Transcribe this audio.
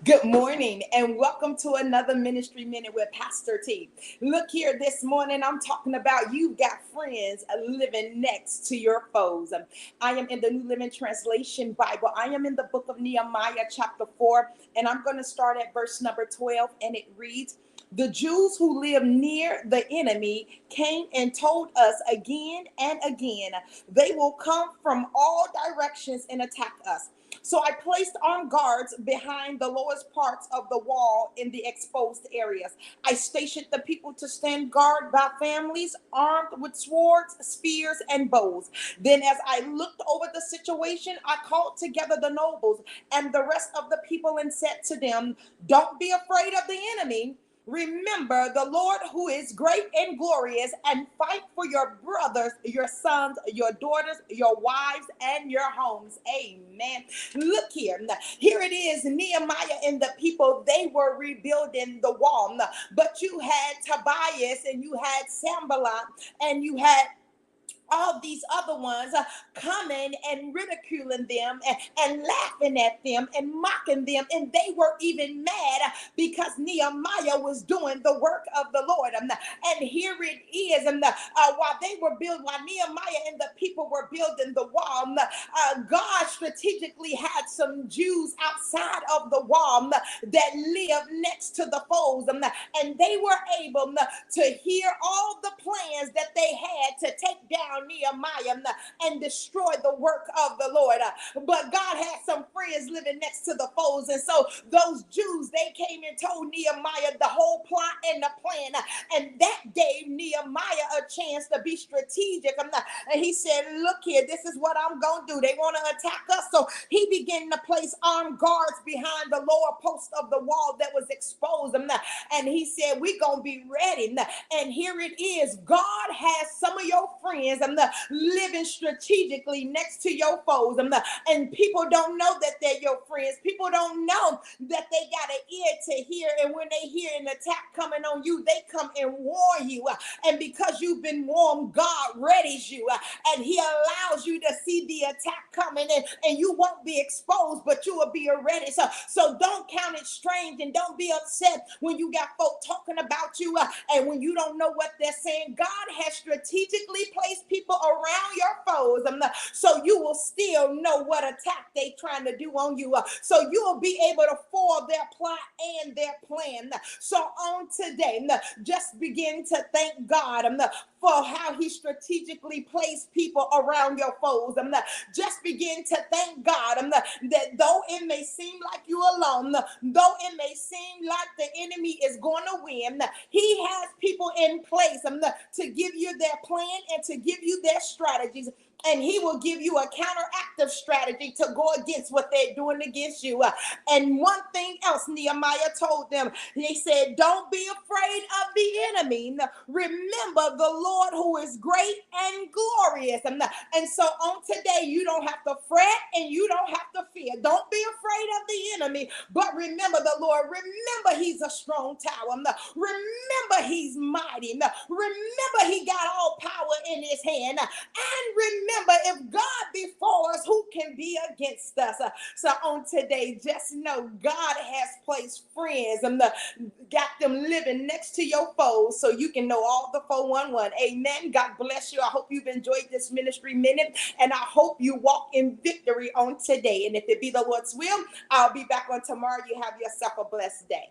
Good morning and welcome to another Ministry Minute with Pastor T. Look here, this morning I'm talking about you've got friends living next to your foes. I am in the New Living Translation Bible. I am in the book of Nehemiah, chapter 4, and I'm going to start at verse number 12, and it reads, the Jews who live near the enemy came and told us again and again, they will come from all directions and attack us. So I placed armed guards behind the lowest parts of the wall in the exposed areas. I stationed the people to stand guard by families armed with swords, spears, and bows. Then, as I looked over the situation, I called together the nobles and the rest of the people and said to them, don't be afraid of the enemy. Remember the Lord who is great and glorious, and fight for your brothers, your sons, your daughters, your wives, and your homes. Amen. Look here. Here it is. Nehemiah and the people, they were rebuilding the wall. But you had Tobias and you had Sanballat and you had all these other ones coming and ridiculing them and laughing at them and mocking them. And they were even mad because Nehemiah was doing the work of the Lord. And here it is. And while Nehemiah and the people were building the wall, God strategically had some Jews outside of the wall that lived next to the foes. And they were able to hear all the plans that they had to take down Nehemiah and destroy the work of the Lord. But God had some friends living next to the foes. And so those Jews, they came and told Nehemiah the whole plot and the plan. And that gave Nehemiah a chance to be strategic. And he said, look here, this is what I'm going to do. They want to attack us. So he began to place armed guards behind the lower post of the wall that was exposed. And he said, we're going to be ready. And here it is. God has some of your friends living strategically next to your foes. And people don't know that they're your friends. People don't know that they got an ear to hear. And when they hear an attack coming on you, they come and warn you. And because you've been warned, God readies you. And he allows you to see the attack coming in, and you won't be exposed, but you will be ready. So don't count it strange and don't be upset when you got folk talking about you and when you don't know what they're saying. God has strategically placed people around your foes so you will still know what attack they trying to do on you. So you will be able to foil their plot and their plan. So on today, just begin to thank God for how he strategically placed people around your foes. Just begin to thank God that though it may seem like you're alone, though it may seem like the enemy is going to win, he has people in place to give you their plan and to give you their strategies. And he will give you a counteractive strategy to go against what they're doing against you. And one thing else, Nehemiah told them, he said, don't be afraid of the enemy. Remember the Lord who is great and glorious. And so on today, you don't have to fret and you don't have to fear. Don't be afraid of the enemy, but remember the Lord. Remember he's a strong tower. Remember he's mighty. Remember he got all power in his hand. And remember, if God be for us, who can be against us? So on today, just know God has placed friends and got them living next to your foes so you can know all the 411. Amen. God bless you. I hope you've enjoyed this ministry minute, and I hope you walk in victory on today. And if it be the Lord's will, I'll be back on tomorrow. You have yourself a blessed day.